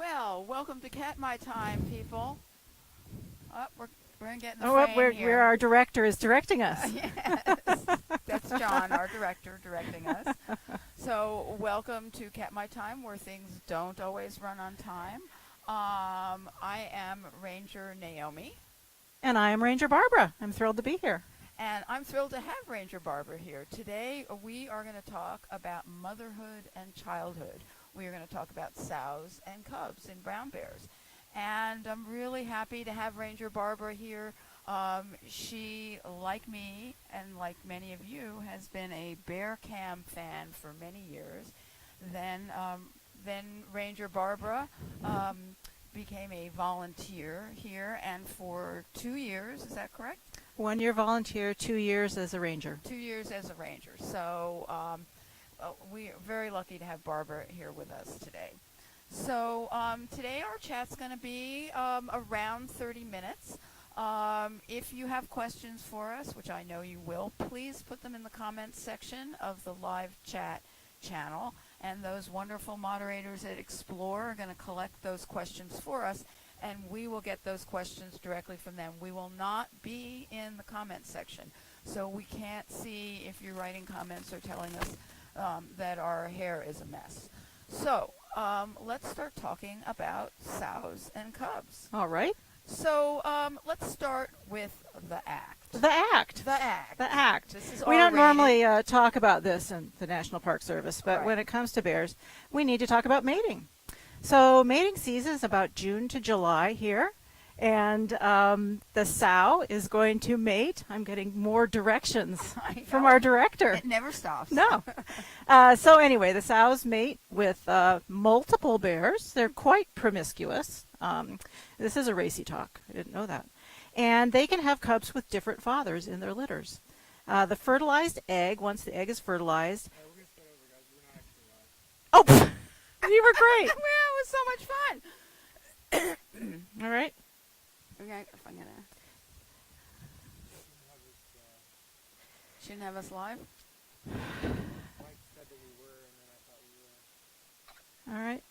Well, welcome to Katmai time, people. We're getting the Oh, frame here. where our director is directing us. Yes, that's John, our director, directing us. So, welcome to Katmai time, where things don't always run on time. I am Ranger Naomi. And I am Ranger Barbara. I'm thrilled to be here. And I'm thrilled to have Ranger Barbara here. Today, we are going to talk about motherhood and childhood. We are going to talk about sows and cubs and brown bears. And I'm really happy to have Ranger Barbara here. She, like me and like many of you, has been a bear cam fan for many years. Then Ranger Barbara became a volunteer here, and for 2 years, is that correct? 1 year volunteer, 2 years as a ranger. 2 years as a ranger. So we're very lucky to have Barbara here with us today. So today our chat's going to be around 30 minutes. If you have questions for us, which I know you will, please put them in the comments section of the live chat channel. And those wonderful moderators at Explore are going to collect those questions for us, and we will get those questions directly from them. We will not be in the comments section, so we can't see if you're writing comments or telling us that our hair is a mess. So let's start talking about sows and cubs. All right. So let's start with the act. The act. The act. The act. This is We don't R-rated. normally talk about this in the National Park Service, but Right. when it comes to bears, we need to talk about mating. So mating season is about June to July here, and the sow is going to mate. I'm getting more directions from our director. It never stops. No. So anyway, the sows mate with multiple bears. They're quite promiscuous. This is a racy talk. I didn't know that. And they can have cubs with different fathers in their litters. The fertilized egg, once the egg is fertilized. We're going to start over, guys. We're not actually live. Oh, you were great. Well, it was so much fun. All right. Okay, if I'm gonna. Shouldn't have us live. Mike said that we were, and then I thought we were. All right.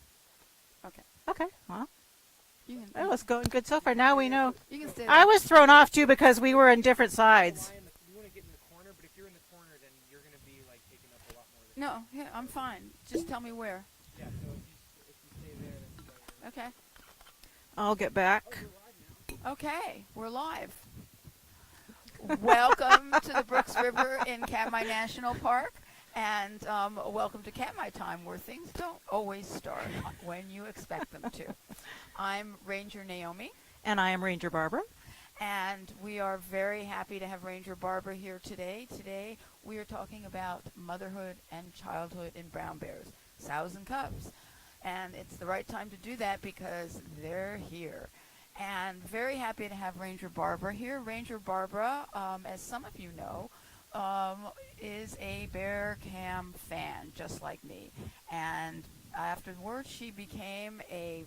Okay. Okay. Well, You can. that was going good so far. Now we know. You can stay. I was thrown off, too, because we were in different sides. You want to get in the corner, but if you're in the corner, then you're going to be like taking up a lot more. No, yeah, I'm fine. Just tell me where. Yeah. So if you stay there, then stay there. Okay. I'll get back. You're live now. Okay, we're live. Welcome to the Brooks River in Katmai National Park, and welcome to Katmai time, where things don't always start when you expect them to. I'm Ranger Naomi. And I am Ranger Barbara. And we are very happy to have Ranger Barbara here today. Today we are talking about motherhood and childhood in brown bears, sows and cubs. And it's the right time to do that because they're here. And very happy to have Ranger Barbara here. Ranger Barbara, as some of you know, is a bear cam fan, just like me. And afterwards, she became a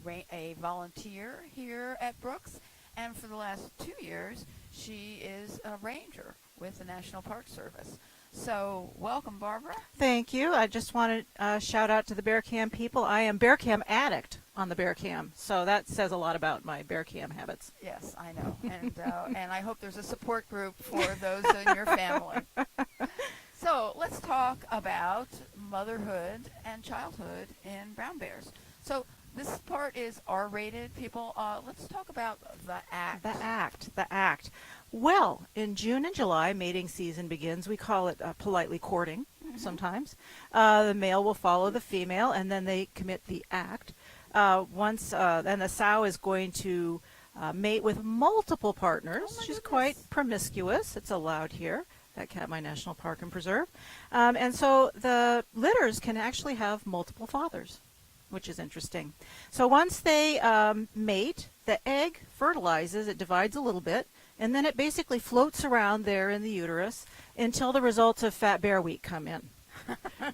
volunteer here at Brooks. And for the last 2 years, she is a ranger with the National Park Service. So, welcome, Barbara. Thank you. I just want to shout out to the bear cam people. I am bear cam addict on the bear cam, so that says a lot about my bear cam habits. Yes, I know. And I hope there's a support group for those in your family. So, let's talk about motherhood and childhood in brown bears. So, this part is R-rated, people. Let's talk about the act. The act. Well, in June and July, mating season begins. We call it politely courting sometimes. The male will follow the female, and then they commit the act. Then the sow is going to mate with multiple partners. Oh my She's goodness. quite promiscuous. It's allowed here at Katmai National Park and Preserve. And so the litters can actually have multiple fathers, which is interesting. So once they mate, the egg fertilizes, it divides a little bit, and then it basically floats around there in the uterus until the results of Fat Bear Week come in.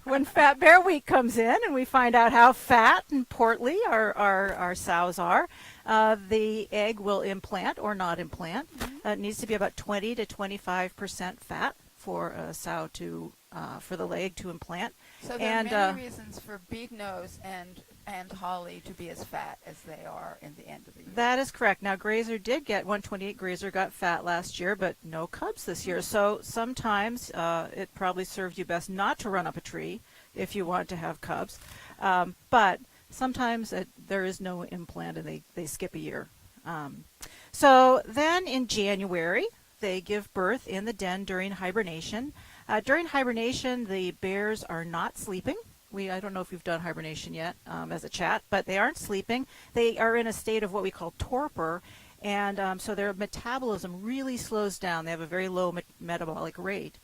When Fat Bear Week comes in and we find out how fat and portly our sows are, the egg will implant or not implant. It needs to be about 20 to 25% fat for a sow to, for the egg to implant. So there are many reasons for big nose and and Holly to be as fat as they are in the end of the year. That is correct. Now, Grazer did get 128 Grazer got fat last year, but no cubs this year. So sometimes it probably serves you best not to run up a tree if you want to have cubs. But sometimes there is no implant and they skip a year. So then in January, they give birth in the den during hibernation. During hibernation, the bears are not sleeping. I don't know if you've done hibernation yet as a chat, but they aren't sleeping. They are in a state of what we call torpor, and so their metabolism really slows down. They have a very low metabolic rate.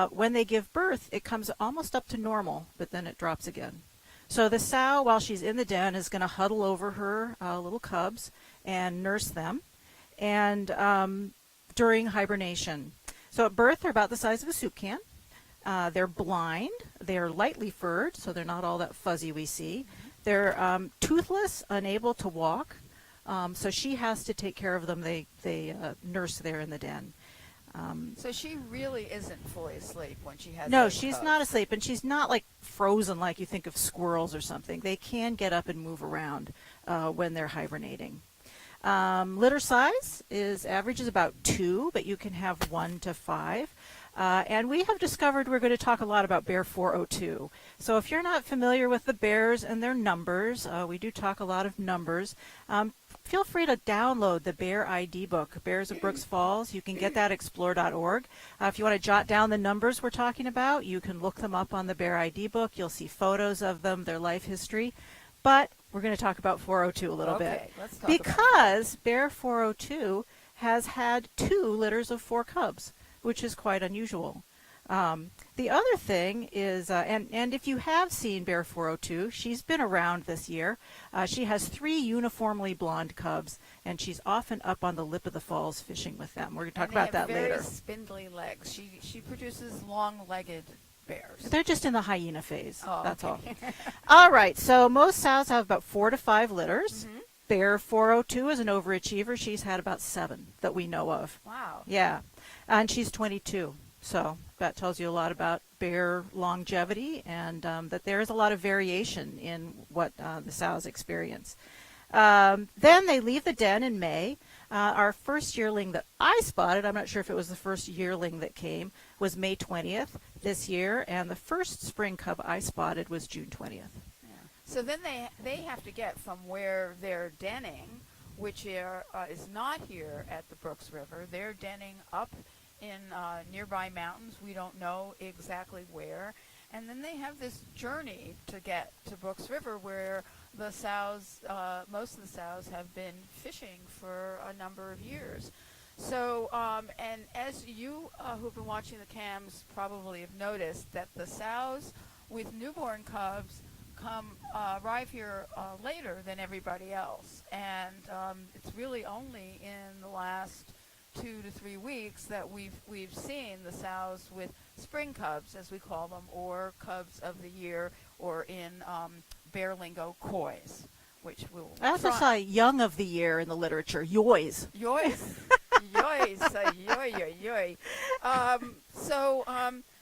When they give birth, it comes almost up to normal, but then it drops again. So the sow, while she's in the den, is going to huddle over her little cubs and nurse them, and during hibernation. So at birth, they're about the size of a soup can. They're blind. They're lightly furred, so they're not all that fuzzy we see. They're toothless, unable to walk, so she has to take care of them. They nurse there in the den. So she really isn't fully asleep when she has No, those she's cubs. not asleep, and she's not like frozen like you think of squirrels or something. They can get up and move around when they're hibernating. Litter size average is about 2, but you can have 1 to 5. And we have discovered we're going to talk a lot about Bear 402. So if you're not familiar with the bears and their numbers, we do talk a lot of numbers. Feel free to download the Bear ID book, Bears of Brooks Falls. You can get that at explore.org. If you want to jot down the numbers we're talking about, you can look them up on the Bear ID book. You'll see photos of them, their life history. But we're going to talk about 402 a little bit. Let's talk Because Bear 402 has had 2 litters of 4 cubs, which is quite unusual. The other thing is, and if you have seen Bear 402, she's been around this year. She has 3 uniformly blonde cubs, and she's often up on the lip of the falls fishing with them. We're going to talk about that later. Very spindly legs. She produces long-legged bears. They're just in the hyena phase. Oh, that's okay. all. All right, so most sows have about 4 to 5 litters. Mm-hmm. Bear 402 is an overachiever. She's had about 7 that we know of. Wow. Yeah, and she's 22. So that tells you a lot about bear longevity, and that there is a lot of variation in what the sows experience. Then they leave the den in May. Our first yearling that I spotted, I'm not sure if it was the first yearling that came, was May 20th this year, and the first spring cub I spotted was June 20th. So then they have to get from where they're denning, which is not here at the Brooks River. They're denning up in nearby mountains. We don't know exactly where. And then they have this journey to get to Brooks River where the sows, most of the sows have been fishing for a number of years. So, and as you who've been watching the cams probably have noticed, that the sows with newborn cubs arrive here later than everybody else. And it's really only in the last 2 to 3 weeks that we've seen the sows with spring cubs, as we call them, or cubs of the year, or in bear lingo, coys, which will. I also saw young of the year in the literature, yoys. Yoys, yoys, yoy, yoy.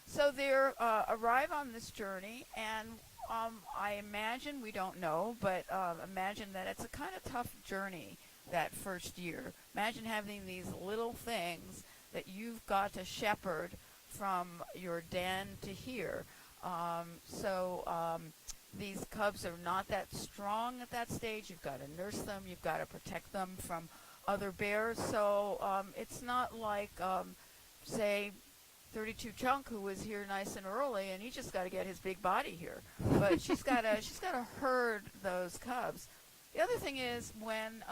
So they arrive on this journey, and I imagine, we don't know, but imagine that it's a kind of tough journey that first year. Imagine having these little things that you've got to shepherd from your den to here. These cubs are not that strong at that stage. You've got to nurse them. You've got to protect them from other bears. So it's not like, say, 32 Chunk, who was here nice and early, and he just got to get his big body here. But she's got to herd those cubs. The other thing is, when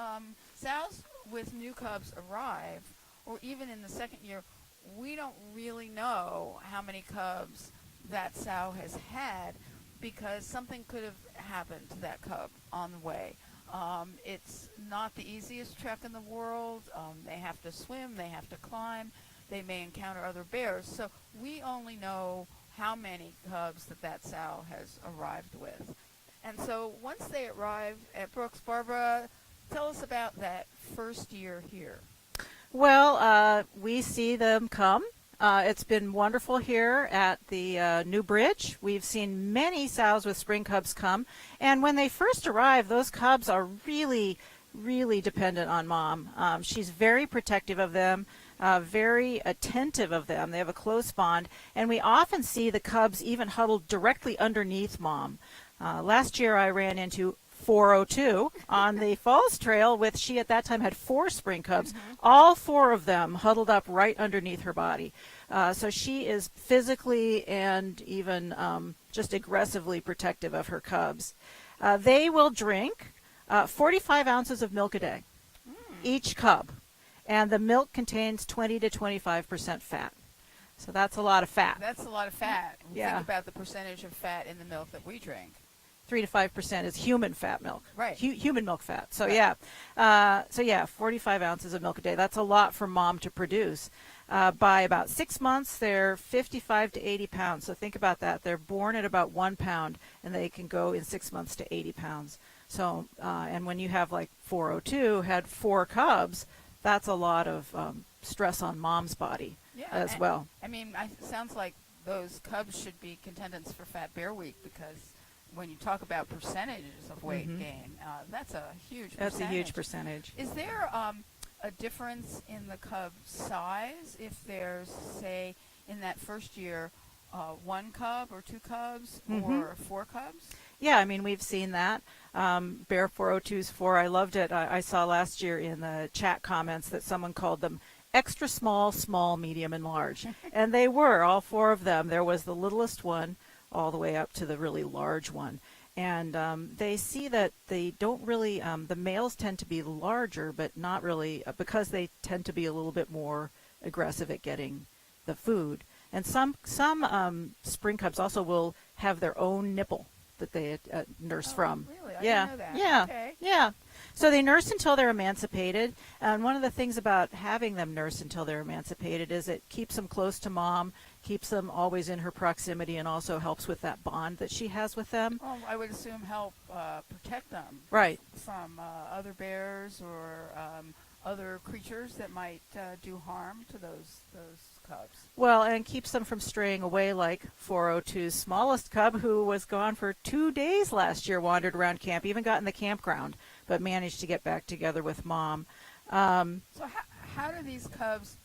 sows with new cubs arrive, or even in the second year, we don't really know how many cubs that sow has had, because something could have happened to that cub on the way. It's not the easiest trek in the world. They have to swim, they have to climb, they may encounter other bears. So we only know how many cubs that sow has arrived with. And so once they arrive at Brooks, Barbara, tell us about that first year here. Well, we see them come. It's been wonderful here at the new bridge. We've seen many sows with spring cubs come, and when they first arrive, those cubs are really, really dependent on mom. She's very protective of them, very attentive of them. They have a close bond, and we often see the cubs even huddled directly underneath mom. Last year I ran into 402 on the Falls Trail with, she at that time had 4 spring cubs, all 4 of them huddled up right underneath her body. So she is physically and even just aggressively protective of her cubs. They will drink 45 ounces of milk a day, each cub, and the milk contains 20 to 25% fat. So that's a lot of fat. That's a lot of fat. Yeah. Think about the percentage of fat in the milk that we drink. 3 to 5% is human fat milk. Right. Human milk fat. So Right. yeah, 45 ounces of milk a day. That's a lot for mom to produce. By about 6 months, they're 55 to 80 pounds. So think about that. They're born at about 1 pound, and they can go in 6 months to 80 pounds. So, and when you have like 402 had 4 cubs, that's a lot of stress on mom's body as well. I mean, it sounds like those cubs should be contendants for Fat Bear Week, because when you talk about percentages of weight gain, that's a huge percentage. That's a huge percentage. Is there a difference in the cub size if there's, say, in that first year, 1 cub or 2 cubs or 4 cubs? Yeah, I mean, we've seen that. Bear 402's 4, I loved it. I saw last year in the chat comments that someone called them extra small, small, medium, and large. And they were, all 4 of them. There was the littlest one all the way up to the really large one. And they see that they don't really, the males tend to be larger, but not really, because they tend to be a little bit more aggressive at getting the food. And some spring cubs also will have their own nipple that they nurse from. Really? I Yeah, didn't know that. yeah, Okay. yeah. So they nurse until they're emancipated. And one of the things about having them nurse until they're emancipated is it keeps them close to mom, keeps them always in her proximity, and also helps with that bond that she has with them. Well, I would assume help protect them Right. from other bears or other creatures that might do harm to those cubs. Well, and keeps them from straying away, like 402's smallest cub, who was gone for 2 days last year, wandered around camp, even got in the campground, but managed to get back together with mom. So how do these cubs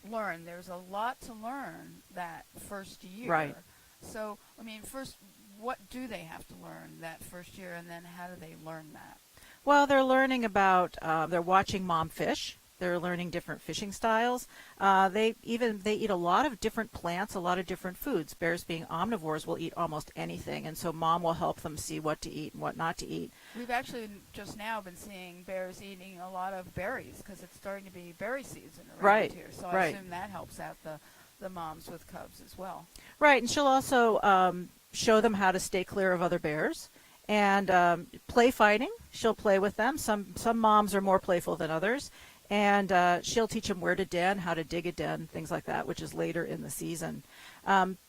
learn? There's a lot to learn that first year. Right. So, I mean, first, what do they have to learn that first year, and then how do they learn that? Well, they're learning about, they're watching mom fish. They're learning different fishing styles. They eat a lot of different plants, a lot of different foods. Bears, being omnivores, will eat almost anything, and so mom will help them see what to eat and what not to eat. We've actually just now been seeing bears eating a lot of berries because it's starting to be berry season around here. So I assume that helps out the moms with cubs as well. Right, and she'll also show them how to stay clear of other bears. And play fighting, she'll play with them. Some moms are more playful than others. And she'll teach them where to den, how to dig a den, things like that, which is later in the season.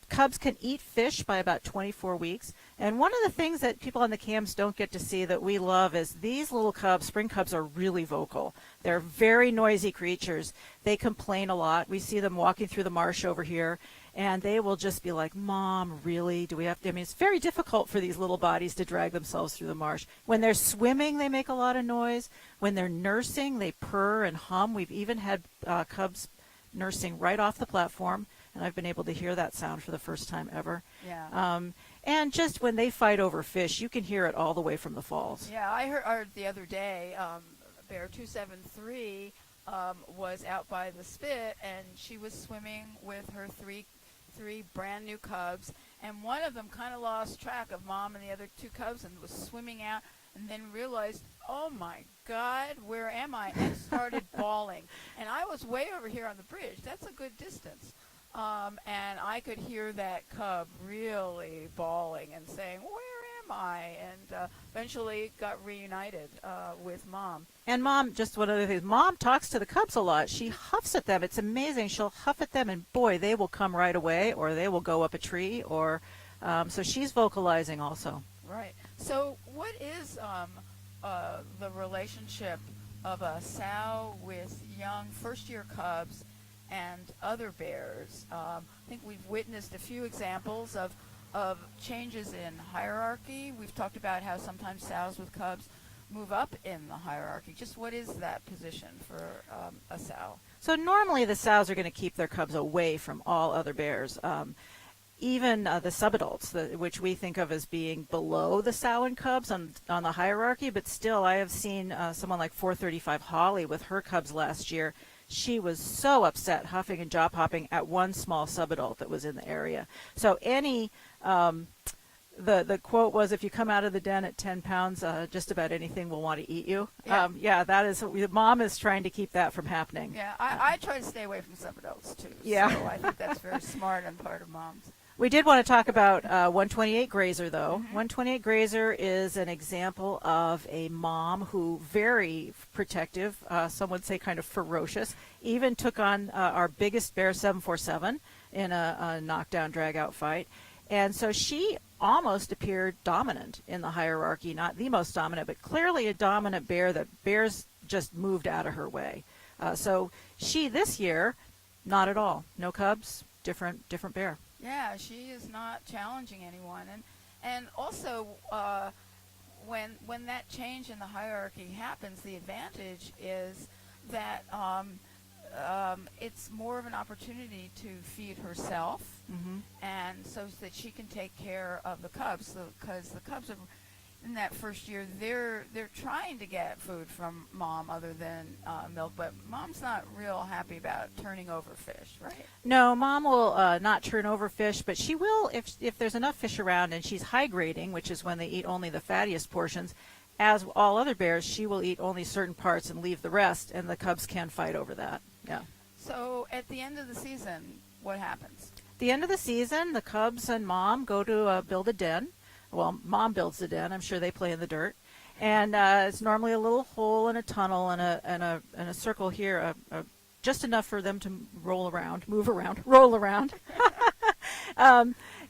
Cubs can eat fish by about 24 weeks. And one of the things that people on the cams don't get to see that we love is these little cubs, spring cubs, are really vocal. They're very noisy creatures. They complain a lot. We see them walking through the marsh over here, and they will just be like, Mom, really? Do we have to? I mean, it's very difficult for these little bodies to drag themselves through the marsh. When they're swimming, they make a lot of noise. When they're nursing, they purr and hum. We've even had cubs nursing right off the platform, and I've been able to hear that sound for the first time ever. Yeah. And just when they fight over fish, you can hear it all the way from the falls. Yeah, I heard the other day, Bear 273 was out by the spit, and she was swimming with her three brand new cubs, and one of them kind of lost track of mom and the other 2 cubs and was swimming out, and then realized, oh my God, where am I? And started bawling. And I was way over here on the bridge. That's a good distance. And I could hear that cub really bawling and saying, where am I? And eventually got reunited with mom. And mom, just one other thing, mom talks to the cubs a lot. She huffs at them. It's amazing. She'll huff at them, and boy, they will come right away, or they will go up a tree, or so she's vocalizing also. Right. So what is the relationship of a sow with young first-year cubs and other bears. I think we've witnessed a few examples of changes in hierarchy. We've talked about how sometimes sows with cubs move up in the hierarchy. Just what is that position for a sow? So normally the sows are going to keep their cubs away from all other bears. Even the subadults, which we think of as being below the sow and cubs on the hierarchy, but still I have seen someone like 435 Holly with her cubs last year. She was so upset, huffing and jaw popping at one small subadult that was in the area. So the quote was, if you come out of the den at 10 pounds, just about anything will want to eat you. Yeah. That is, Mom is trying to keep that from happening. Yeah, I try to stay away from subadults too. Yeah. So I think that's very smart on part of moms. We did want to talk about 128 Grazer, though. 128 Grazer is an example of a mom who very protective, some would say kind of ferocious, even took on our biggest bear, 747, in a knockdown, drag-out fight. And so she almost appeared dominant in the hierarchy, not the most dominant, but clearly a dominant bear that bears just moved out of her way. So she, this year, not at all. No cubs, different bear. Yeah, she is not challenging anyone, and also when that change in the hierarchy happens, the advantage is that it's more of an opportunity to feed herself, and so that she can take care of the cubs. Because the cubs are, in that first year, they're trying to get food from mom other than milk, but mom's not real happy about turning over fish, right? No, Mom will not turn over fish, but she will if there's enough fish around and she's high grading, which is when they eat only the fattiest portions. As all other bears, she will eat only certain parts and leave the rest, and the cubs can fight over that. Yeah. So at the end of the season, what happens? At the end of the season, the cubs and Mom go to build a den. Well, Mom builds the den. I'm sure they play in the dirt, and it's normally a little hole and a tunnel and a circle here, just enough for them to roll around.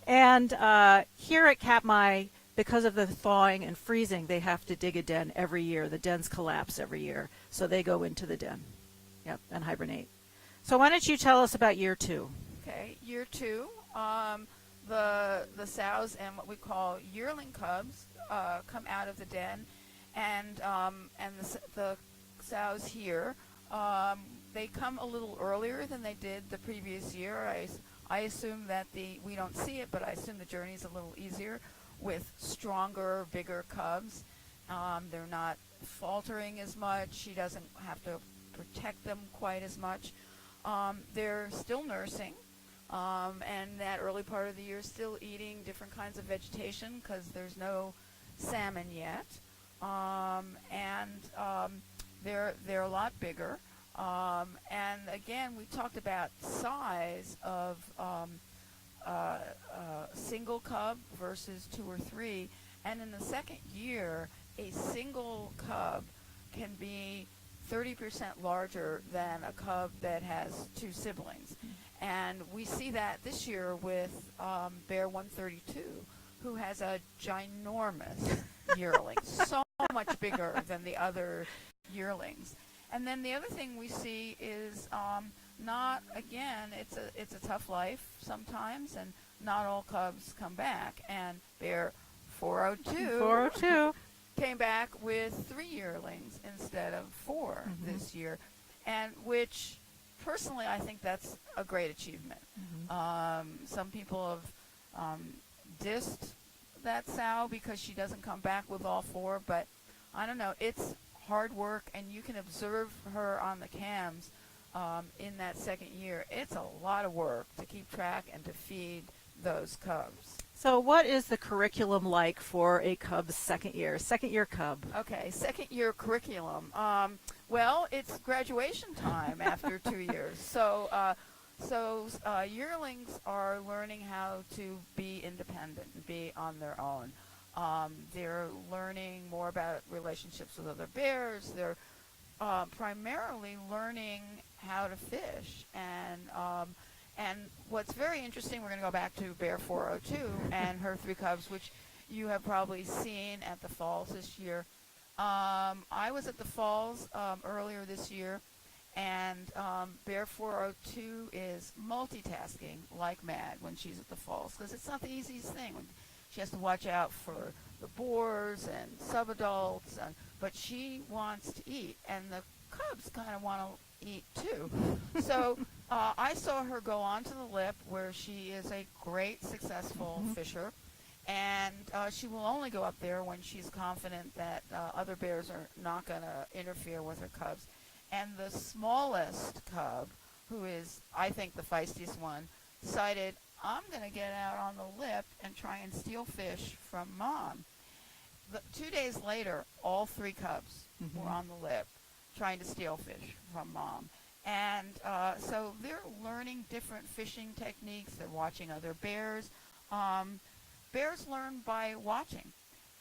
And here at Katmai, because of the thawing and freezing, they have to dig a den every year. The dens collapse every year, so they go into the den, and hibernate. So why don't you tell us about year 2? Okay, year 2. The sows and what we call yearling cubs come out of the den, and the sows here they come a little earlier than they did the previous year. I assume that we don't see it, but I assume the journey is a little easier with stronger, bigger cubs. They're not faltering as much. She doesn't have to protect them quite as much. They're still nursing. And that early part of the year still eating different kinds of vegetation because there's no salmon yet. They're a lot bigger. And again, we talked about size of single cub versus 2 or 3. And in the second year, a single cub can be 30% larger than a cub that has 2 siblings. And we see that this year with Bear 132, who has a ginormous yearling, so much bigger than the other yearlings. And then the other thing we see is it's a tough life sometimes, and not all cubs come back. And Bear 402 came back with 3 yearlings instead of 4 this year, and which personally I think that's a great achievement. Some people have dissed that sow because she doesn't come back with all 4, but I don't know, it's hard work, and you can observe her on the cams in that second year. It's a lot of work to keep track and to feed those cubs. So what is the curriculum like for a cub's second year cub? Okay, second year curriculum. Well, it's graduation time after 2 years. So yearlings are learning how to be independent and be on their own. They're learning more about relationships with other bears. They're primarily learning how to fish. And what's very interesting, we're going to go back to Bear 402 and her 3 cubs, which you have probably seen at the falls this year. I was at the falls earlier this year, And Bear 402 is multitasking like mad when she's at the falls, because it's not the easiest thing. She has to watch out for the boars and subadults, but she wants to eat, and the cubs kind of want to eat too. So I saw her go onto the lip, where she is a great successful fisher, and she will only go up there when she's confident that other bears are not going to interfere with her cubs. And the smallest cub, who is, I think, the feistiest one, decided, I'm going to get out on the lip and try and steal fish from Mom. 2 days later, all 3 cubs were on the lip trying to steal fish from Mom. And so they're learning different fishing techniques. They're watching other bears. Bears learn by watching,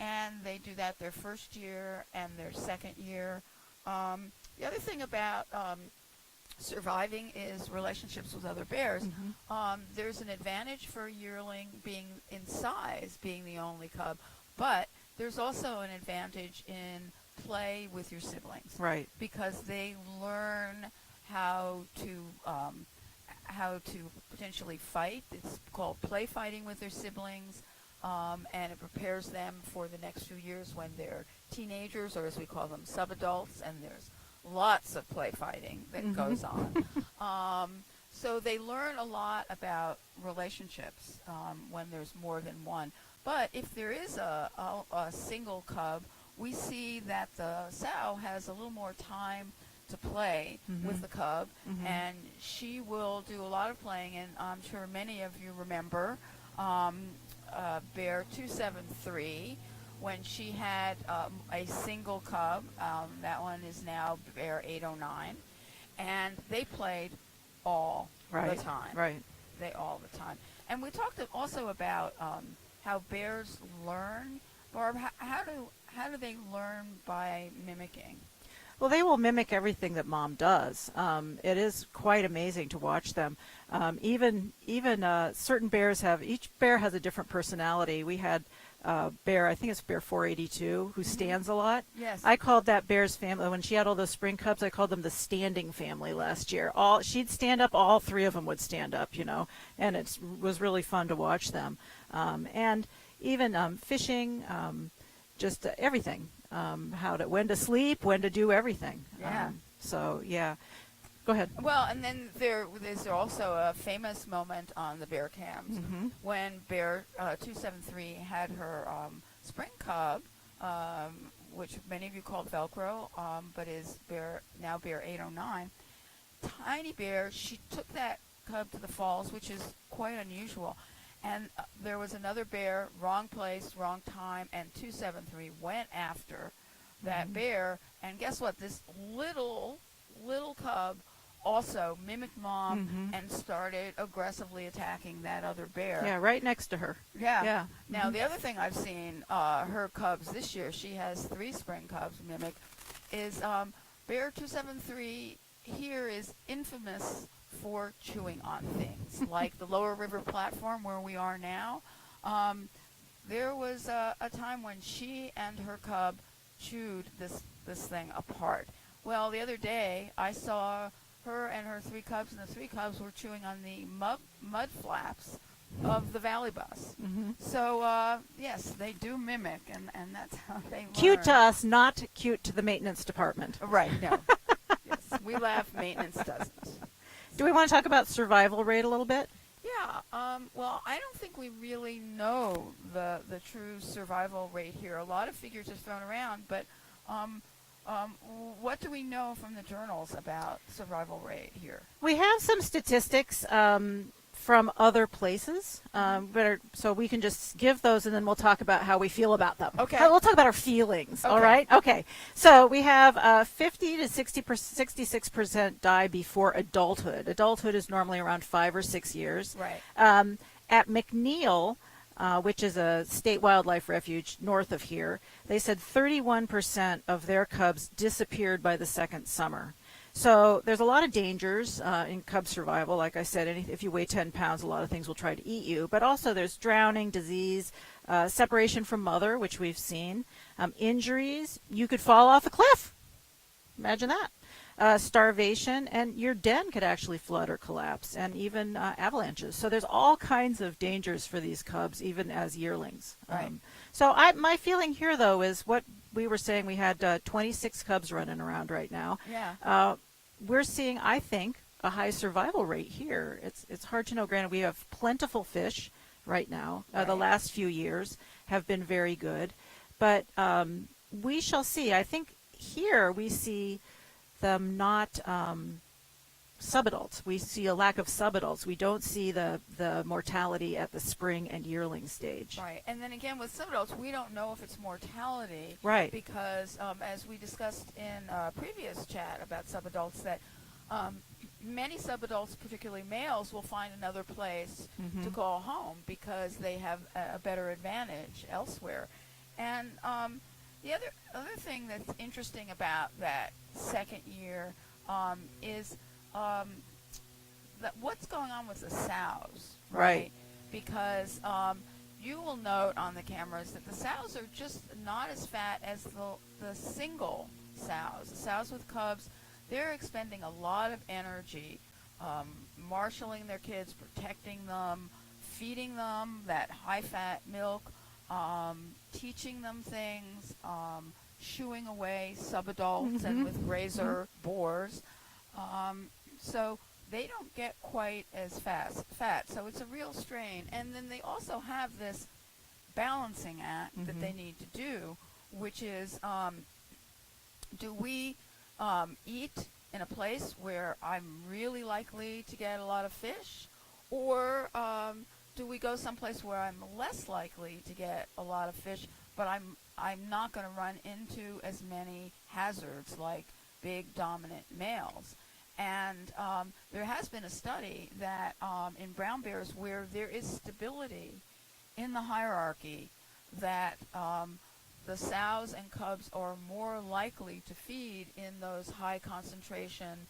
and they do that their first year and their second year. The other thing about surviving is relationships with other bears. There's an advantage for a yearling being in size, being the only cub, but there's also an advantage in play with your siblings. Right. Because they learn how to potentially fight. It's called play fighting with their siblings, and it prepares them for the next few years when they're teenagers, or as we call them, subadults, and there's lots of play fighting that goes on. So they learn a lot about relationships when there's more than one. But if there is a single cub, we see that the sow has a little more time to play with the cub, and she will do a lot of playing. And I'm sure many of you remember Bear 273, when she had a single cub. That one is now Bear 809, and they played all the time. Right. They all the time. And we talked also about how bears learn. Barb, how do they learn by mimicking? Well, they will mimic everything that Mom does. It is quite amazing to watch them. Even certain bears each bear has a different personality. We had Bear, I think it's Bear 482, who stands a lot. Yes. I called that bear's family, when she had all those spring cubs, I called them the standing family last year. She'd stand up, all 3 of them would stand up, and it was really fun to watch them. And even fishing, just everything. When to sleep, when to do everything. Yeah. Go ahead. Well, and then there's also a famous moment on the bear cams when Bear 273 had her spring cub, which many of you called Velcro, but is now Bear 809. Tiny bear. She took that cub to the falls, which is quite unusual. And there was another bear, wrong place, wrong time, and 273 went after that bear. And guess what? This little cub also mimicked Mom and started aggressively attacking that other bear. Yeah, right next to her. Yeah. Now, the other thing I've seen her cubs this year, she has 3 spring cubs mimic, is Bear 273 here is infamous for chewing on things, like the lower river platform where we are now. There was a time when she and her cub chewed this thing apart. Well, the other day I saw her and her 3 cubs, and the 3 cubs were chewing on the mud flaps of the valley bus. So yes, they do mimic, and that's how they learn. Cute to us, not cute to the maintenance department. Right? No. Yes, we laugh. Maintenance doesn't. Do we want to talk about survival rate a little bit? Yeah. Well, I don't think we really know the true survival rate here. A lot of figures are thrown around, but what do we know from the journals about survival rate here? We have some statistics from other places, so we can just give those, and then we'll talk about how we feel about them. Okay. We'll talk about our feelings. Okay. All right. Okay. So we have 50 to 66% die before adulthood. Adulthood is normally around 5 or 6 years. Right. At McNeil, which is a state wildlife refuge north of here, they said 31% of their cubs disappeared by the second summer. So there's a lot of dangers in cub survival. Like I said, if you weigh 10 pounds, a lot of things will try to eat you. But also there's drowning, disease, separation from mother, which we've seen, injuries. You could fall off a cliff. Imagine that. starvation, and your den could actually flood or collapse, and even avalanches. So there's all kinds of dangers for these cubs, even as yearlings. Right. So my feeling here, though, is what we were saying. We had 26 cubs running around right now. Yeah. We're seeing, I think, a high survival rate here. It's hard to know. Granted, we have plentiful fish right now. The Right. last few years have been very good, but we shall see. I think here we see them not subadults. We see a lack of subadults. We don't see the mortality at the spring and yearling stage. Right. And then again, with subadults, we don't know if it's mortality. Right. Because as we discussed in a previous chat about subadults, that many subadults, particularly males, will find another place to call home because they have a better advantage elsewhere. And the other thing that's interesting about that second year is that what's going on with the sows, Right. Because you will note on the cameras that the sows are just not as fat as the single sows. The sows with cubs, they're expending a lot of energy, marshaling their kids, protecting them, feeding them that high-fat milk, teaching them things, shooing away subadults and with razor bores. So they don't get quite as fat. So it's a real strain. And then they also have this balancing act that they need to do, which is, do we eat in a place where I'm really likely to get a lot of fish, or do we go someplace where I'm less likely to get a lot of fish, but I'm not going to run into as many hazards like big dominant males? And there has been a study that in brown bears where there is stability in the hierarchy, that the sows and cubs are more likely to feed in those high concentration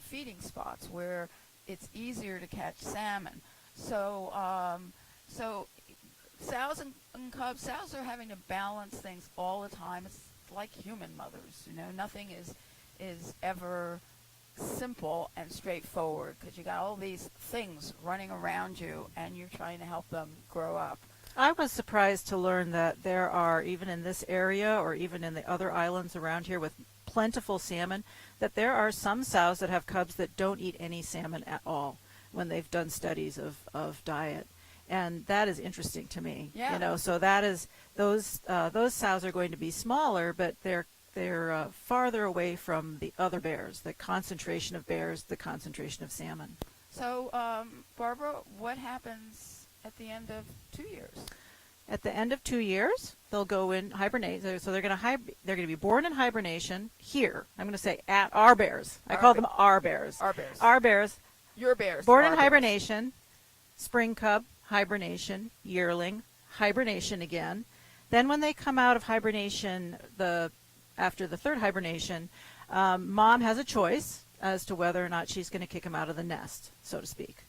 feeding spots where it's easier to catch salmon. So sows and cubs, sows are having to balance things all the time. It's like human mothers, nothing is ever simple and straightforward because you got all these things running around you and you're trying to help them grow up. I was surprised to learn that there are, even in this area or even in the other islands around here with plentiful salmon, that there are some sows that have cubs that don't eat any salmon at all when they've done studies of diet. And that is interesting to me. Yeah. So that is, those sows are going to be smaller, but they're farther away from the other bears, the concentration of bears, the concentration of salmon. So, Barbara, what happens at the end of 2 years? At the end of 2 years, they'll go in hibernate. So they're going to be born in hibernation here. I'm going to say at our bears. I call them our bears. Our bears. Our bears. Your bears. Born our in bears. hibernation, spring cub, hibernation, yearling, hibernation again. Then when they come out of hibernation, after the third hibernation, mom has a choice as to whether or not she's going to kick him out of the nest, so to speak.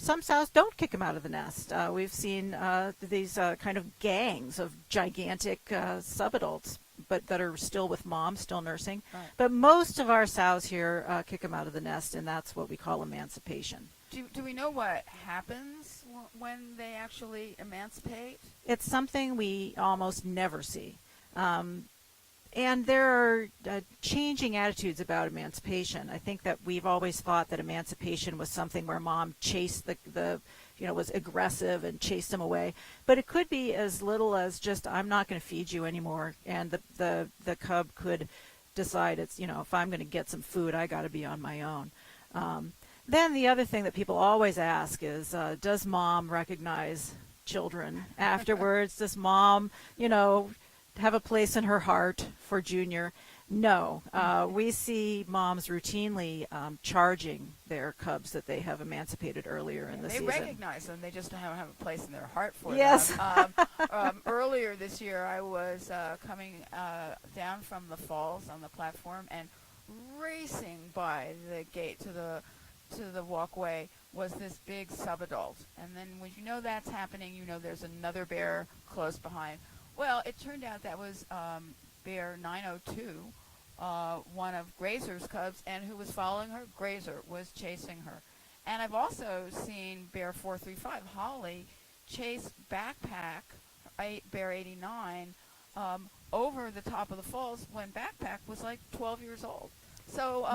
Some sows don't kick him out of the nest. We've seen these kind of gangs of gigantic subadults, but that are still with mom, still nursing. Right. But most of our sows here kick him out of the nest, and that's what we call emancipation. Do we know what happens when they actually emancipate? It's something we almost never see. And there are changing attitudes about emancipation. I think that we've always thought that emancipation was something where mom chased was aggressive and chased him away. But it could be as little as just, I'm not going to feed you anymore. And the cub could decide if I'm going to get some food, I got to be on my own. Then the other thing that people always ask is, does mom recognize children afterwards? Does mom, have a place in her heart for Junior? No. We see moms routinely charging their cubs that they have emancipated earlier in the season. They recognize them. They just don't have a place in their heart for yes. them. Earlier this year, I was coming down from the falls on the platform, and racing by the gate to the walkway was this big subadult. And then when you know that's happening, there's another bear close behind. Well, it turned out that was bear 902, one of Grazer's cubs, and who was following her. Grazer was chasing her. And I've also seen Bear 435, Holly, chase Backpack, Bear 89, over the top of the falls when Backpack was like 12 years old. So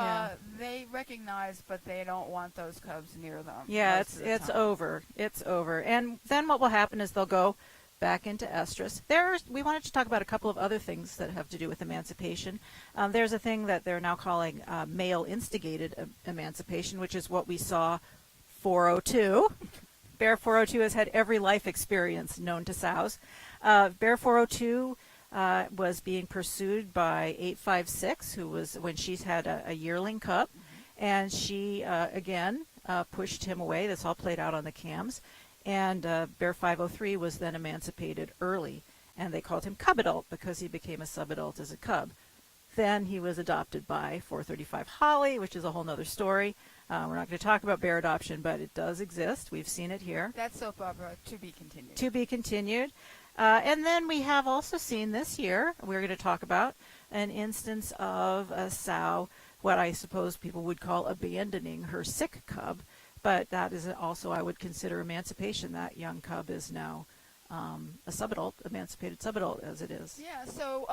they recognize, but they don't want those cubs near them. Yeah, it's over. It's over. And then what will happen is they'll go back into estrus. We wanted to talk about a couple of other things that have to do with emancipation. There's a thing that they're now calling male-instigated emancipation, which is what we saw 402. Bear 402 has had every life experience known to sows. Bear 402 was being pursued by 856, who was when she's had a yearling cub, and she again pushed him away. This all played out on the cams. And Bear 503 was then emancipated early, and they called him cub adult because he became a subadult as a cub. Then he was adopted by 435 Holly, which is a whole nother story. We're not going to talk about bear adoption, but it does exist. We've seen it here. That's soap opera to be continued. To be continued. And then we have also seen this year, we're going to talk about an instance of a sow, what I suppose people would call abandoning her sick cub. But that is also, I would consider emancipation. That young cub is now a subadult, emancipated subadult as it is. Yeah, so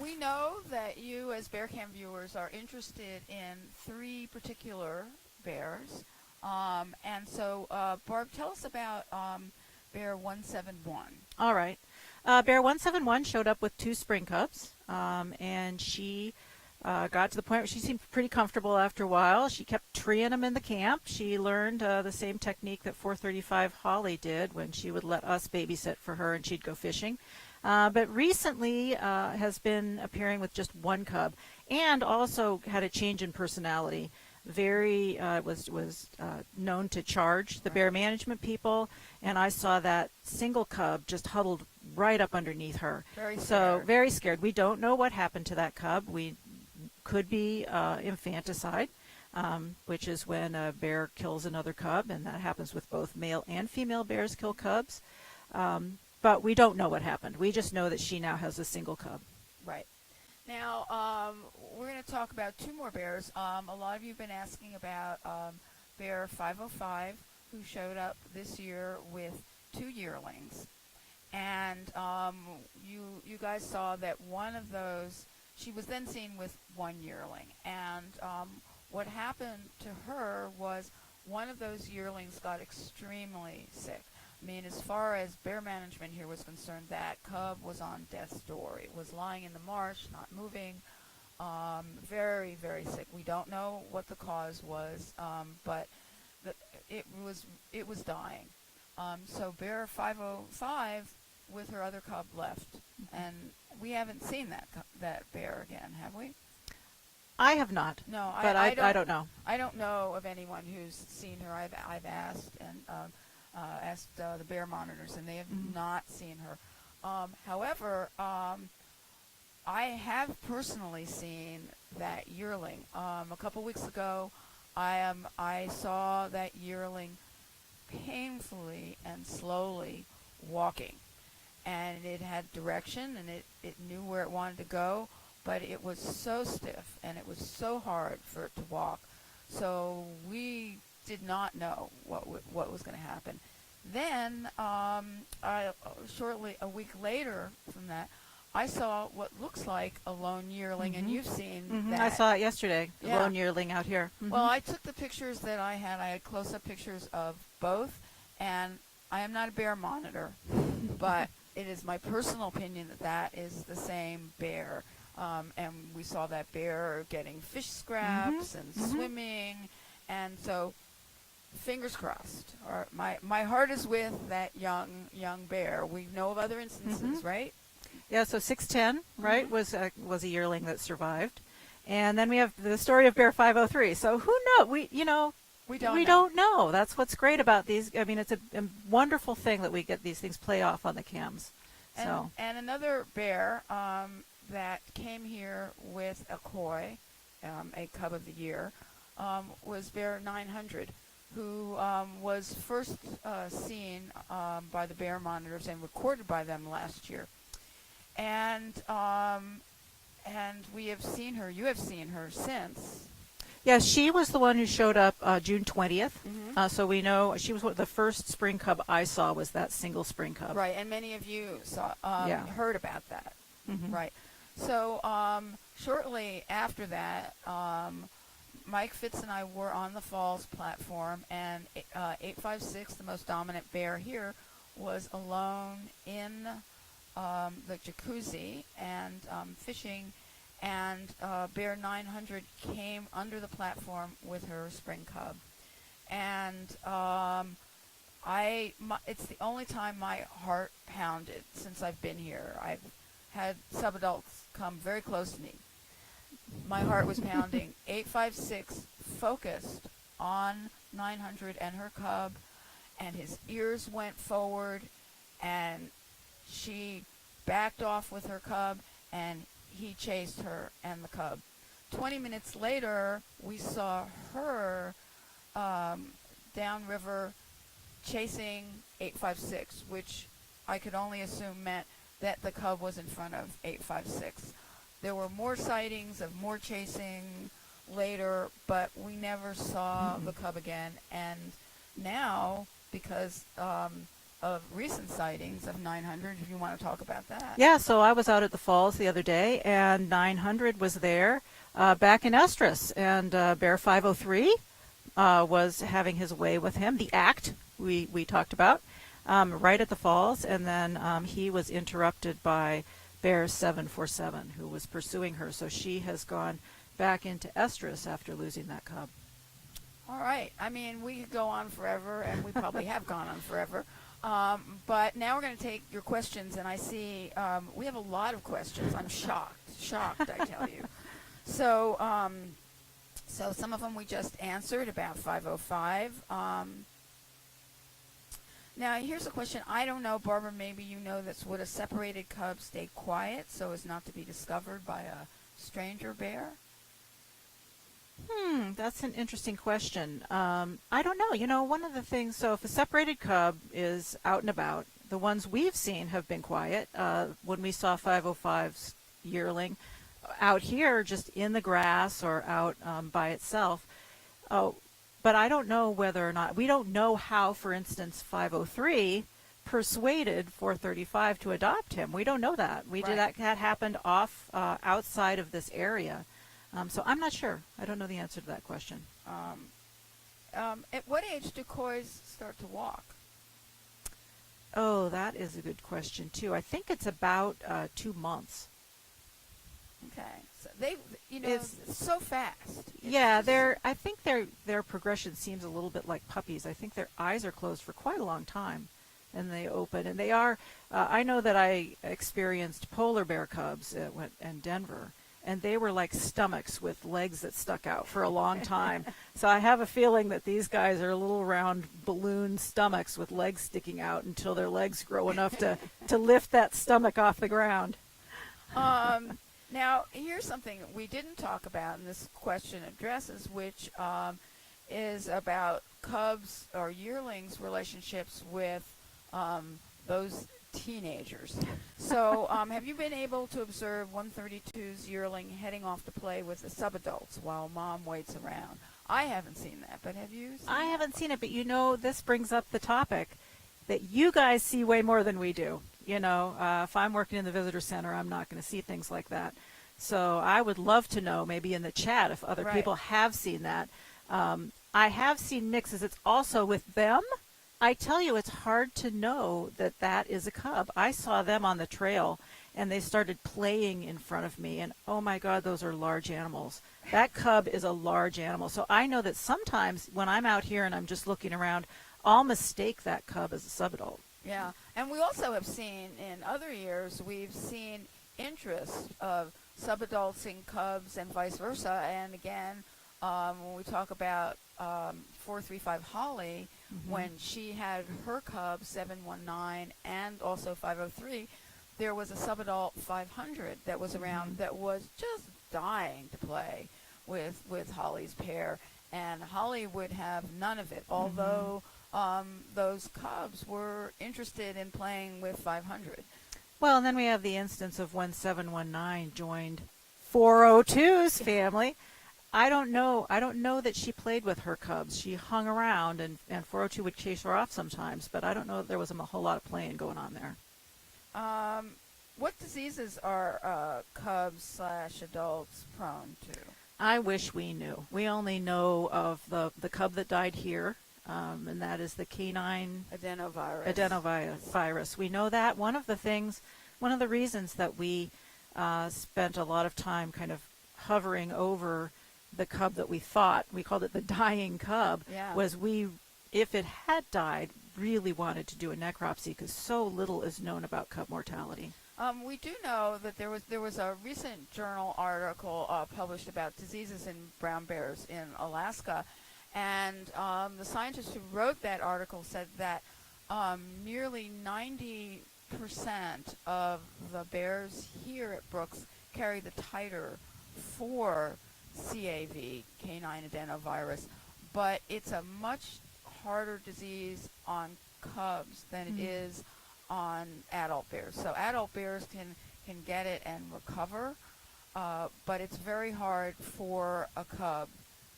we know that you as Bear Cam viewers are interested in 3 particular bears. And so, Barb, tell us about Bear 171. All right. Bear 171 showed up with 2 spring cubs, and she got to the point where she seemed pretty comfortable after a while. She kept treeing them in the camp. She learned the same technique that 435 Holly did when she would let us babysit for her and she'd go fishing. But recently has been appearing with just 1 cub and also had a change in personality. Very was known to charge the bear management people, and I saw that single cub just huddled right up underneath her. Very scared. We don't know what happened to that cub. We could be infanticide, which is when a bear kills another cub, and that happens with both male and female bears kill cubs. But we don't know what happened. We just know that she now has a single cub. Right. Now, we're going to talk about 2 more bears. A lot of you have been asking about Bear 505, who showed up this year with 2 yearlings. And you guys saw that one of those, she was then seen with 1 yearling. And what happened to her was one of those yearlings got extremely sick. I mean, as far as bear management here was concerned, that cub was on death's door. It was lying in the marsh, not moving, very, very sick. We don't know what the cause was, but it was dying. So Bear 505 with her other cub left, and we haven't seen that bear again, have we? I have not. No, but I don't know. I don't know of anyone who's seen her. I've asked and asked the bear monitors, and they have not seen her. However, I have personally seen that yearling. A couple weeks ago, I saw that yearling painfully and slowly walking, and it had direction, and it knew where it wanted to go, but it was so stiff and it was so hard for it to walk. So we did not know what was going to happen. Then, shortly a week later from that, I saw what looks like a lone yearling, and you've seen that. I saw it yesterday, the Yeah. lone yearling out here. Well, I took the pictures that I had. I had close-up pictures of both, and I am not a bear monitor, but it is my personal opinion that that is the same bear. And we saw that bear getting fish scraps and swimming, and so fingers crossed. My heart is with that young bear. We know of other instances, right? Yeah, so 610, right, was a yearling that survived. And then we have the story of Bear 503. So who knows? We don't know. That's what's great about these. I mean, it's a wonderful thing that we get these things play off on the cams. And another bear that came here with a koi, a cub of the year, was Bear 900, who was first seen by the bear monitors and recorded by them last year. And And we have seen her. You have seen her since. Yeah, she was the one who showed up June 20th. Mm-hmm. So we know she was the first spring cub I saw was that single spring cub. Right, and many of you saw, Yeah. heard about that. Mhm. Right. So shortly after that, Mike Fitz and I were on the Falls platform, and 856, the most dominant bear here, was alone in the jacuzzi and fishing, and bear 900 came under the platform with her spring cub. And it's the only time my heart pounded since I've been here. I've had subadults come very close to me. My heart was pounding. 856 focused on 900 and her cub, and his ears went forward, and she backed off with her cub, and he chased her and the cub. 20 minutes later, we saw her downriver chasing 856, which I could only assume meant that the cub was in front of 856. There were more sightings of more chasing later, but we never saw the cub again. And now, because of recent sightings of 900, if you want to talk about that. Yeah, so I was out at the falls the other day, and 900 was there back in estrus, and bear 503 was having his way with him. The act we talked about right at the falls, and then he was interrupted by bear 747, who was pursuing her. So she has gone back into estrus after losing that cub. All right. I mean, we could go on forever, and we probably have gone on forever. But now we're going to take your questions, and I see we have a lot of questions. I'm shocked, I tell you. So, so some of them we just answered about 505. Now, here's a question. I don't know, Barbara, maybe you know this. Would a separated cub stay quiet so as not to be discovered by a stranger bear? That's an interesting question. I don't know. You know, one of the things, so if a separated cub is out and about, the ones we've seen have been quiet. When we saw 505's yearling out here just in the grass or out by itself. But I don't know whether or not, we don't know how, for instance, 503 persuaded 435 to adopt him. We don't know that. We did that happened off outside of this area. So I'm not sure. I don't know the answer to that question. At what age do coys start to walk? Oh, that is a good question, too. I think it's about 2 months. Okay. So they, you know, it's so fast. Yeah, I think their progression seems a little bit like puppies. I think their eyes are closed for quite a long time, and they open. And they are, I know that I experienced polar bear cubs in Denver, and they were like stomachs with legs that stuck out for a long time. So I have a feeling that these guys are little round balloon stomachs with legs sticking out until their legs grow enough to lift that stomach off the ground. Now, here's something we didn't talk about, and this question addresses, which is about cubs or yearlings' relationships with those teenagers. So have you been able to observe 132's yearling heading off to play with the subadults while mom waits around? I haven't seen that, but have you seen I that? haven't seen it, but you know, this brings up the topic that you guys see way more than we do. You know, if I'm working in the visitor center, I'm not going to see things like that. So I would love to know, maybe in the chat, if other people have seen that. I have seen mixes. It's also with them. I tell you, it's hard to know that that is a cub. I saw them on the trail, and they started playing in front of me, and oh my God, those are large animals. That cub is a large animal. So I know that sometimes when I'm out here and I'm just looking around, I'll mistake that cub as a subadult. Yeah, and we also have seen in other years, we've seen interest of subadults in cubs and vice versa. And again, when we talk about 435 Holly, when she had her cub 719 and also 503, there was a subadult 500 that was around that was just dying to play with Holly's pair, and Holly would have none of it, although those cubs were interested in playing with 500. Well, and then we have the instance of when 719 joined 402's family. I don't know. I don't know that she played with her cubs. She hung around, and 402 would chase her off sometimes, but I don't know that there was a whole lot of playing going on there. What diseases are cubs/adults prone to? I wish we knew. We only know of the cub that died here, and that is the canine adenovirus. We know that. One of the reasons that we spent a lot of time kind of hovering over the cub that we called it the dying cub, was if it had died, really wanted to do a necropsy because so little is known about cub mortality. We do know that there was a recent journal article published about diseases in brown bears in Alaska, and the scientist who wrote that article said that nearly 90% of the bears here at Brooks carry the titer for CAV, canine adenovirus, but it's a much harder disease on cubs than it is on adult bears. So adult bears can get it and recover, but it's very hard for a cub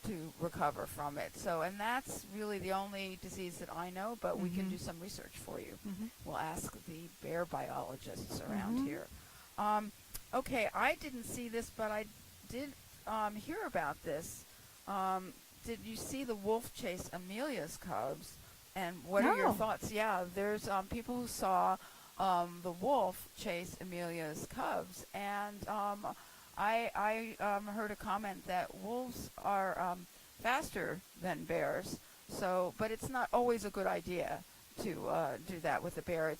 to recover from it. So, and that's really the only disease that I know, but we can do some research for you. We'll ask the bear biologists around here. Okay, I didn't see this, but I did hear about this. Did you see the wolf chase Amelia's cubs? And what are your thoughts? Yeah, there's people who saw the wolf chase Amelia's cubs, and I heard a comment that wolves are faster than bears. So, but it's not always a good idea to do that with a bear.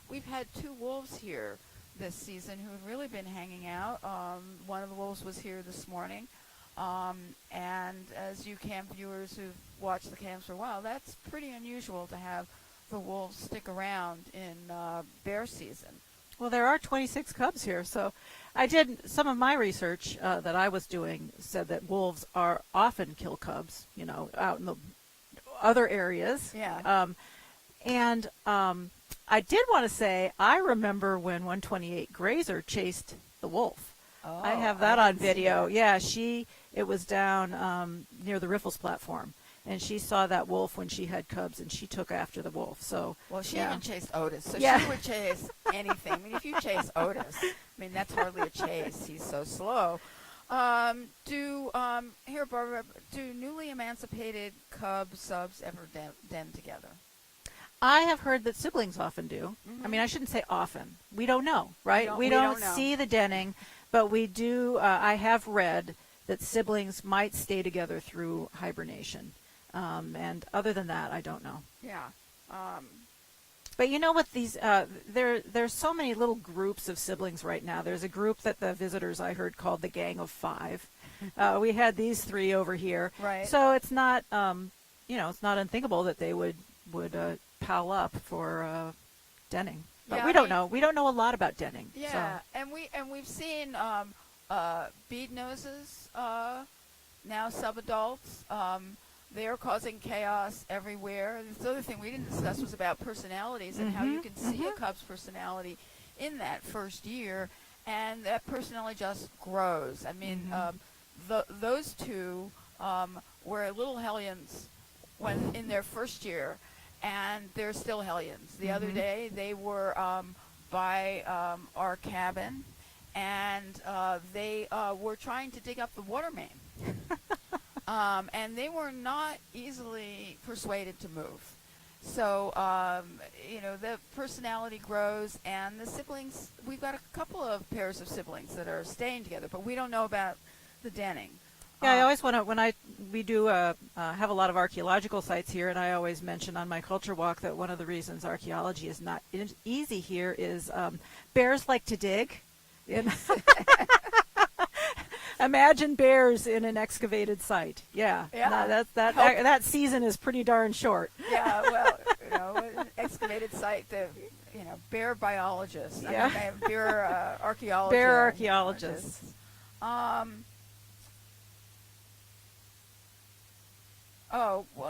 We've had 2 wolves here this season who have really been hanging out. One of the wolves was here this morning. And as you camp viewers who've watched the camps for a while, that's pretty unusual to have the wolves stick around in bear season. Well, there are 26 cubs here, so some of my research that I was doing said that wolves are often kill cubs, out in the other areas. Yeah. I did want to say, I remember when 128 Grazer chased the wolf. Oh, I have that on video. Yeah, it was down near the Riffles platform, and she saw that wolf when she had cubs, and she took after the wolf. So, well, she even chased Otis, so Yeah. she would chase anything. I mean, if you chase Otis, that's hardly a chase. He's so slow. Here, Barbara, do newly emancipated cub subs ever den together? I have heard that siblings often do. I mean, I shouldn't say often. We don't know, right? We don't know. see the denning, but we do. I have read that siblings might stay together through hibernation. And other than that, I don't know. Yeah. But you know what? There's so many little groups of siblings right now. There's a group that the visitors I heard called the Gang of 5. We had these 3 over here. Right. So it's not, it's not unthinkable that they would pal up for denning. But we don't know. We don't know a lot about denning. Yeah, So. and we've seen bead noses now subadults. They're causing chaos everywhere. The other thing we didn't discuss was about personalities and how you can see a cub's personality in that first year, and that personality just grows. I mean, those 2 were little hellions when in their first year, and they're still hellions. The other day, they were by our cabin, and they were trying to dig up the water main. And they were not easily persuaded to move. So, the personality grows, and the siblings, we've got a couple of pairs of siblings that are staying together, but we don't know about the denning. Yeah, I always want to, we do have a lot of archaeological sites here, and I always mention on my culture walk that one of the reasons archaeology is not easy here is bears like to dig. Imagine bears in an excavated site. Yeah. That season is pretty darn short. Yeah, well, an excavated site, bear biologists. Yeah. Bear archaeologists. Bear archaeologists.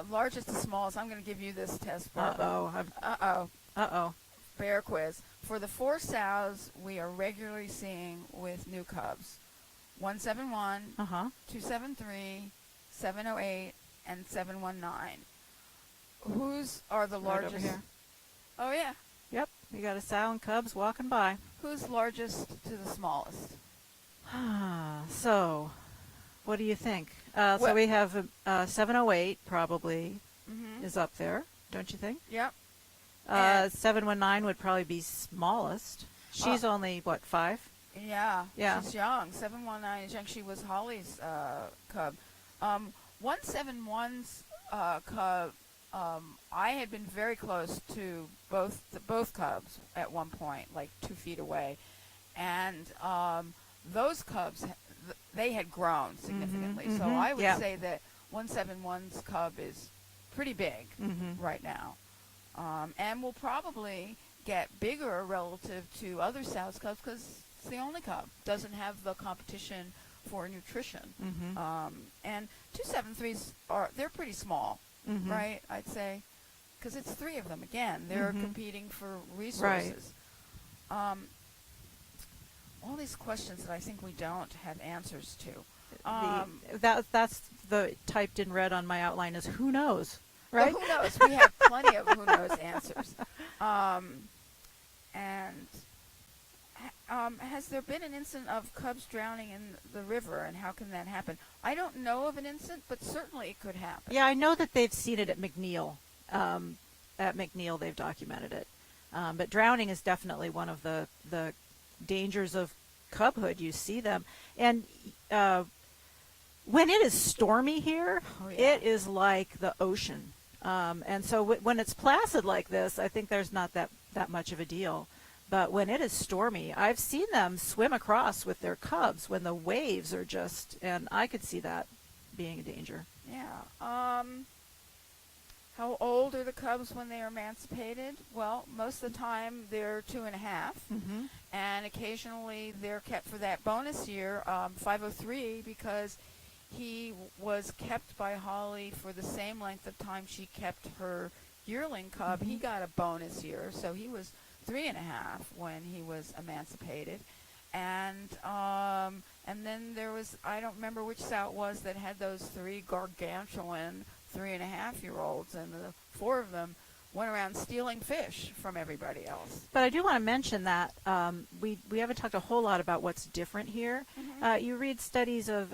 Largest to smallest. I'm going to give you this test, Barbara. Uh-oh. Bear quiz. For the 4 sows we are regularly seeing with new cubs, 171, Uh-huh. 273, 708, and 719. Whose are the Right largest? over here. Oh, yeah. Yep. You got a sow and cubs walking by. Who's largest to the smallest? So, what do you think? So Well- we have 708 probably Mm-hmm. is up there, don't you think? Yep. And- 719 would probably be smallest. She's only, what, 5? Yeah. Yeah. She's young. 719 is young. She was Holly's cub. 171's cub. I had been very close to both cubs at one point, like 2 feet away, and those cubs they had grown significantly. So mhm, I would yeah. say that 171's cub is pretty big Mm-hmm. right now, and will probably get bigger relative to other Sows cubs because it's the only cub doesn't have the competition for nutrition. Mm-hmm. And 273s they're pretty small, Mm-hmm. right? I'd say because it's 3 of them. Again, they're Mhm. competing for resources. All these questions that I think we don't have answers to. That's the typed in red on my outline is who knows, right? Well, who knows? We have plenty of who knows answers. Has there been an incident of cubs drowning in the river, and how can that happen? I don't know of an incident, but certainly it could happen. Yeah, I know that they've seen it at McNeil. At McNeil, they've documented it. But drowning is definitely one of the dangers of cubhood. You see them. And when it is stormy here, Oh, yeah. it is like the ocean. And so when it's placid like this, I think there's not that much of a deal. But when it is stormy, I've seen them swim across with their cubs when the waves are just, and I could see that being a danger. Yeah. How old are the cubs when they are emancipated? Well, most of the time they're 2.5, Mm-hmm. and occasionally they're kept for that bonus year, 503, because he was kept by Holly for the same length of time she kept her yearling cub. He got a bonus year, so he was 3.5 when he was emancipated, and then there was, I don't remember which sow it was that had those 3 gargantuan 3.5-year-olds, and the 4 of them went around stealing fish from everybody else. But I do want to mention that we haven't talked a whole lot about what's different here. You read studies of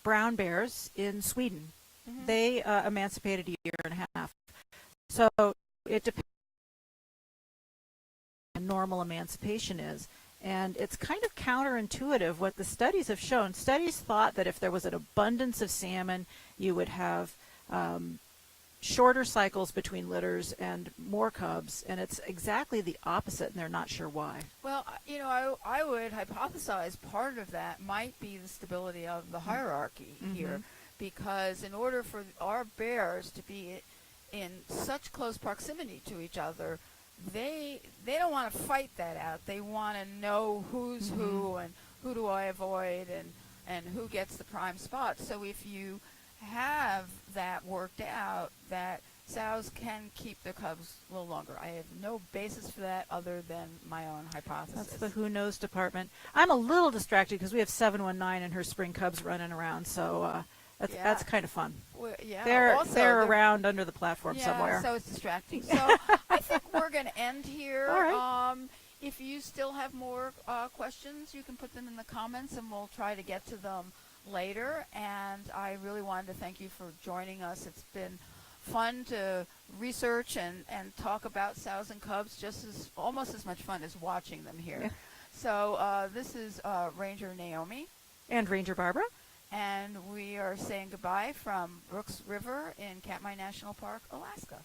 brown bears in Sweden. Mhm. They emancipated a year and a half. So it depends on what normal emancipation is. And it's kind of counterintuitive what the studies have shown. Studies thought that if there was an abundance of salmon, you would have shorter cycles between litters and more cubs, and it's exactly the opposite, and they're not sure why. Well, I would hypothesize part of that might be the stability of the hierarchy here, because in order for our bears to be in such close proximity to each other, they don't want to fight that out. They want to know who's who and who do I avoid and who gets the prime spot. So if you have that worked out, that sows can keep their cubs a little longer. I have no basis for that other than my own hypothesis. That's the who knows department. I'm a little distracted because we have 719 and her spring cubs running around, so that's kind of fun. Well, yeah, They're around under the platform yeah, somewhere. so it's distracting. So I think we're going to end here. All right. If you still have more questions, you can put them in the comments, and we'll try to get to them later. And I really wanted to thank you for joining us. It's been fun to research and talk about sows and cubs, almost as much fun as watching them here. Yeah. So this is Ranger Naomi. And Ranger Barbara. And we are saying goodbye from Brooks River in Katmai National Park, Alaska.